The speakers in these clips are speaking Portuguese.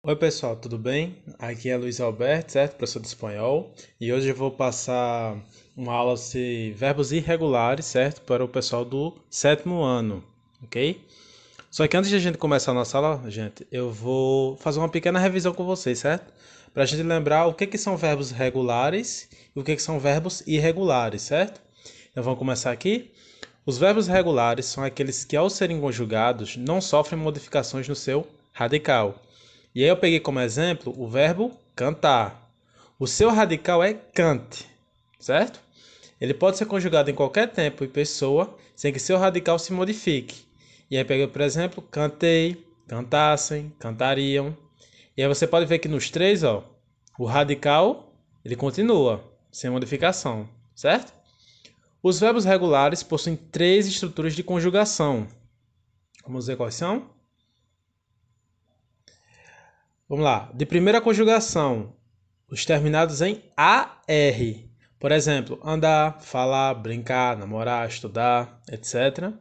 Oi pessoal, tudo bem? Aqui é Luiz Alberto, certo? Professor de espanhol. E hoje eu vou passar uma aula de verbos irregulares, certo? Para o pessoal do sétimo ano, ok? Só que antes de a gente começar a nossa aula, gente, eu vou fazer uma pequena revisão com vocês, certo? Para a gente lembrar o que são verbos regulares e o que são verbos irregulares, certo? Então vamos começar aqui. Os verbos regulares são aqueles que, ao serem conjugados, não sofrem modificações no seu radical. E aí eu peguei como exemplo o verbo cantar. O seu radical é cante, certo? Ele pode ser conjugado em qualquer tempo e pessoa, sem que seu radical se modifique. E aí peguei, por exemplo, cantei, cantassem, cantariam. E aí você pode ver que nos três, ó, o radical ele continua, sem modificação, certo? Os verbos regulares possuem três estruturas de conjugação. Vamos ver quais são? Vamos lá. De primeira conjugação, os terminados em AR. Por exemplo, andar, falar, brincar, namorar, estudar, etc.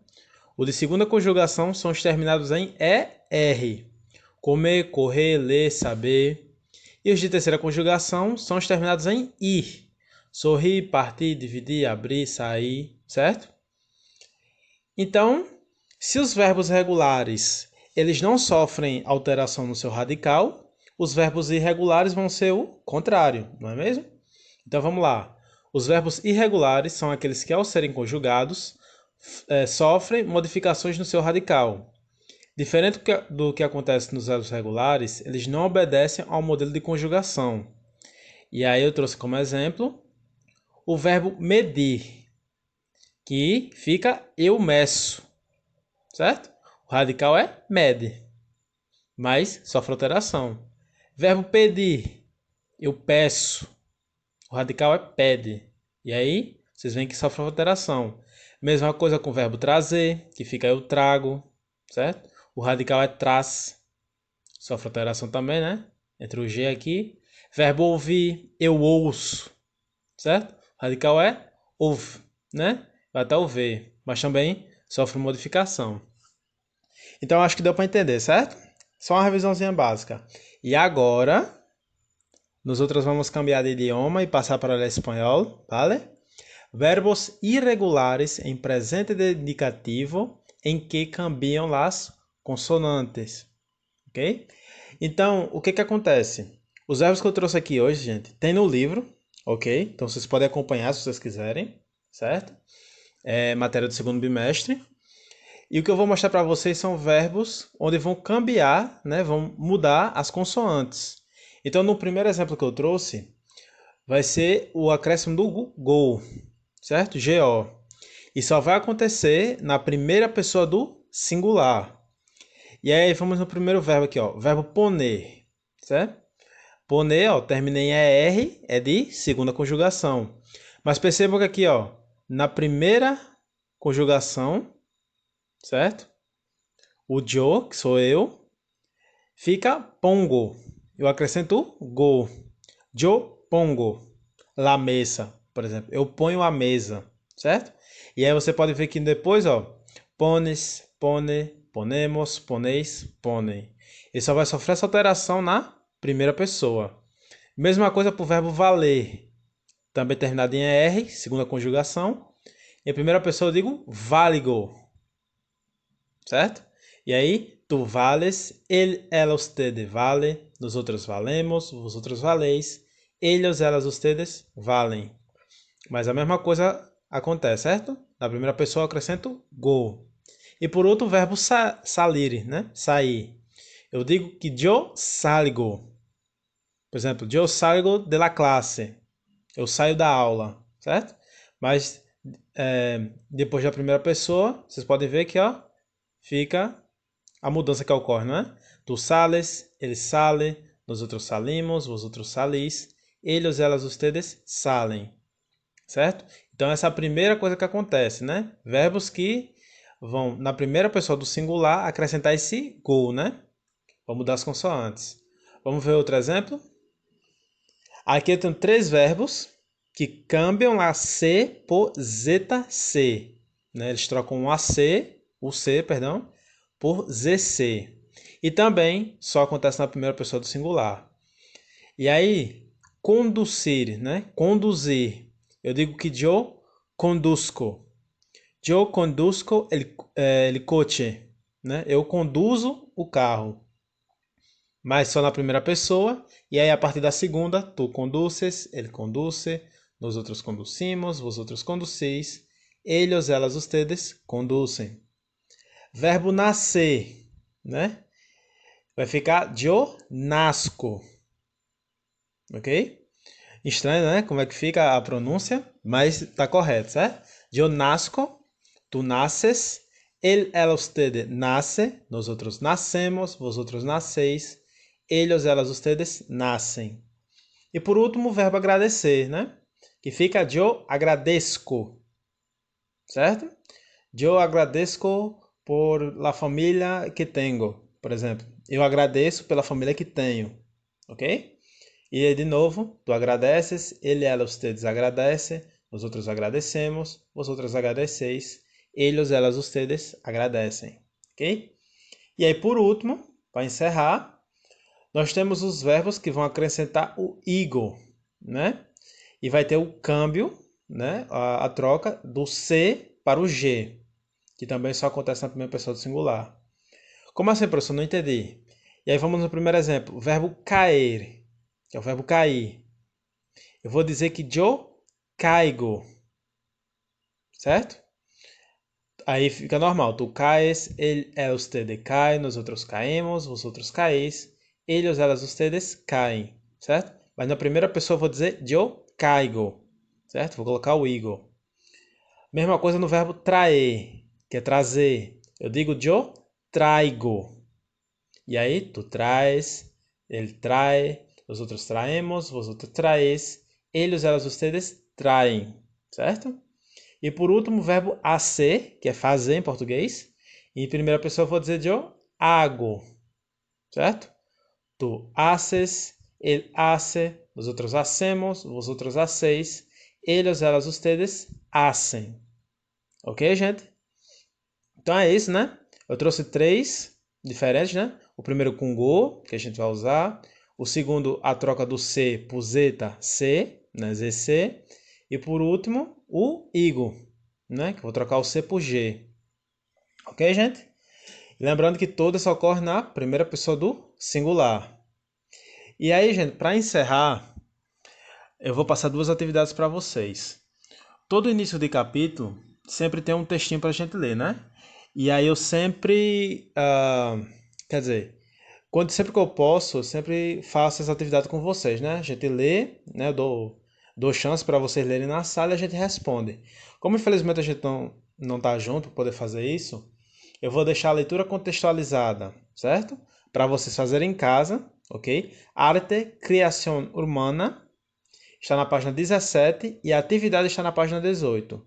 O de segunda conjugação são os terminados em ER. Comer, correr, ler, saber. E os de terceira conjugação são os terminados em IR. Sorrir, partir, dividir, abrir, sair, certo? Então, se os verbos regulares eles não sofrem alteração no seu radical, os verbos irregulares vão ser o contrário, não é mesmo? Então vamos lá. Os verbos irregulares são aqueles que, ao serem conjugados, sofrem modificações no seu radical. Diferente do que acontece nos verbos regulares, eles não obedecem ao modelo de conjugação. E aí eu trouxe como exemplo o verbo medir, que fica eu meço, certo? O radical é mede, mas sofre alteração. Verbo pedir, eu peço. O radical é pede. E aí, vocês veem que sofre alteração. Mesma coisa com o verbo trazer, que fica eu trago, certo? O radical é traz. Sofre alteração também, né? Entre o G aqui. Verbo ouvir, eu ouço, certo? O radical é ouve, né? Vai até o V, mas também sofre modificação. Então acho que deu para entender, certo? Só uma revisãozinha básica. E agora, nós outros vamos cambiar de idioma e passar para o espanhol, ¿vale? Verbos irregulares em presente de indicativo em que cambiam as consonantes, ok? Então, o que acontece? Os verbos que eu trouxe aqui hoje, gente, tem no livro, ok? Então vocês podem acompanhar se vocês quiserem, certo? É matéria do segundo bimestre. E o que eu vou mostrar para vocês são verbos onde vão cambiar, né, vão mudar as consoantes. Então, no primeiro exemplo que eu trouxe, vai ser o acréscimo do go, certo? Go. E só vai acontecer na primeira pessoa do singular. E aí vamos no primeiro verbo aqui, ó, verbo poner, certo? Poner, ó, termina em ER, é de segunda conjugação. Mas percebam que aqui, ó, na primeira conjugação, certo? O Joe, que sou eu, fica pongo. Eu acrescento go. Yo pongo la mesa, por exemplo. Eu ponho a mesa, certo? E aí você pode ver que depois, ó, pones, pone, ponemos, poneis, ponem. Ele só vai sofrer essa alteração na primeira pessoa. Mesma coisa para o verbo valer. Também terminado em ER, segunda conjugação. Em primeira pessoa eu digo váligo, certo? E aí, tu vales, ela, usted vale, nosotros valemos, vosotros valeis, ellos, elas, ustedes valem. Mas a mesma coisa acontece, certo? Na primeira pessoa eu acrescento go. E por outro, o verbo salir, né? Sair. Eu digo que yo salgo. Por exemplo, yo salgo de la clase. Eu saio da aula, certo? Mas depois da primeira pessoa, vocês podem ver que ó, fica a mudança que ocorre, não é? Tu sales, ele sale, nós outros salimos, vos outros salis, eles, elas, ustedes salem, certo? Então essa é a primeira coisa que acontece, né? Verbos que vão na primeira pessoa do singular acrescentar esse go, né? Vamos mudar as consoantes. Vamos ver outro exemplo? Aqui eu tenho três verbos que cambiam a C por ZC, né? Eles trocam o AC, o C, perdão, por ZC. E também só acontece na primeira pessoa do singular. E aí, conduzir, né? Conduzir. Eu digo que eu conduzco. Eu conduzco el coche, né? Eu conduzo o carro. Mas só na primeira pessoa. E aí, a partir da segunda, tu conduces, ele conduce, nós outros conducimos, vosotros conducis, ellos, elas, ustedes conduzem. Verbo nascer, né? Vai ficar eu nasco. Ok? Estranho, né? Como é que fica a pronúncia, mas tá correto, certo? Eu nasco, tu nasces, ele, ela, usted nace, nosotros nacemos, vosotros naceis, ellos, elas, ustedes nascem. E por último, o verbo agradecer, né? Que fica eu agradezco, certo? Eu agradeço por la família que tenho, por exemplo. Eu agradeço pela família que tenho, ok? E aí, de novo, tu agradeces, ele, ela, ustedes agradece, nós outros agradecemos, vosotros agradeceis, eles, elas, ustedes agradecem, ok? E aí, por último, para encerrar, nós temos os verbos que vão acrescentar o ego, né? E vai ter o câmbio, né? A troca do C para o G, que também só acontece na primeira pessoa do singular. Como assim, professor? Não entendi. E aí vamos no primeiro exemplo, o verbo cair, que é o verbo cair. Eu vou dizer que eu caigo, certo? Aí fica normal. Tu caes, ele, usted cae, nós outros caímos, vosotros caís, ellos, elas, ustedes caem, certo? Mas na primeira pessoa eu vou dizer eu caigo, certo? Vou colocar o ego. Mesma coisa no verbo traer, que é trazer. Eu digo eu traigo. E aí, tu traes, ele trae, nós outros traemos, vosotros traes, ellos, elas, ustedes traem, certo? E por último, o verbo hacer, que é fazer em português. E em primeira pessoa eu vou dizer eu hago, certo? Tu haces, ele hace, nosotros hacemos, vosotros hacéis, ellos, elas, ustedes hacen. Ok, gente? Então é isso, né? Eu trouxe 3 diferentes, né? O primeiro com go, que a gente vai usar. O segundo, a troca do C por zeta, C, né? ZC. E por último, o igo, né? Que eu vou trocar o C por G. Ok, gente? E lembrando que todas ocorrem na primeira pessoa do singular. E aí, gente, para encerrar, eu vou passar 2 atividades para vocês. Todo início de capítulo sempre tem um textinho para a gente ler, né? E aí eu sempre, quer dizer, sempre que eu posso, eu sempre faço essa atividade com vocês, né? A gente lê, né? Eu dou chance para vocês lerem na sala e a gente responde. Como infelizmente a gente não tá junto para poder fazer isso, eu vou deixar a leitura contextualizada, certo? Para vocês fazerem em casa, ok? Arte, Criação Humana, está na página 17 e a atividade está na página 18. O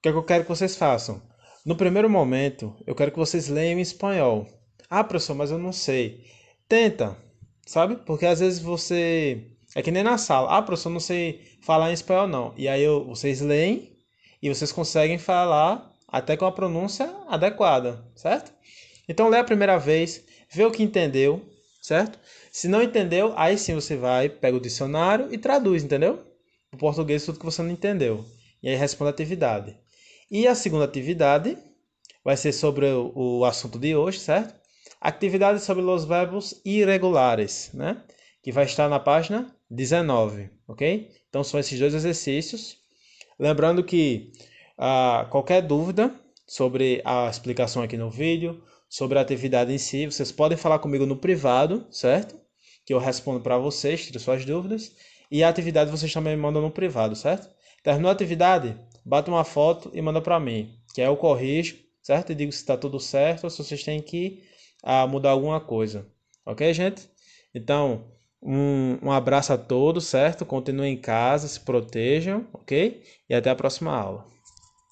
que é que eu quero que vocês façam? No primeiro momento, eu quero que vocês leiam em espanhol. Ah, professor, mas eu não sei. Tenta, sabe? Porque às vezes você... É que nem na sala. Ah, professor, eu não sei falar em espanhol, não. E aí vocês leem e vocês conseguem falar até com a pronúncia adequada, certo? Então, lê a primeira vez, vê o que entendeu, certo? Se não entendeu, aí sim você vai, pega o dicionário e traduz, entendeu? Para o português tudo que você não entendeu. E aí responde a atividade. E a segunda atividade vai ser sobre o assunto de hoje, certo? Atividade sobre os verbos irregulares, né? Que vai estar na página 19, ok? Então são esses 2 exercícios. Lembrando que qualquer dúvida sobre a explicação aqui no vídeo, sobre a atividade em si, vocês podem falar comigo no privado, certo? Que eu respondo para vocês, tiro suas dúvidas. E a atividade vocês também mandam no privado, certo? Terminou a atividade? Bata uma foto e manda para mim, que aí eu corrijo, certo? E digo se está tudo certo ou se vocês têm que mudar alguma coisa. Ok, gente? Então, um abraço a todos, certo? Continuem em casa, se protejam, ok? E até a próxima aula.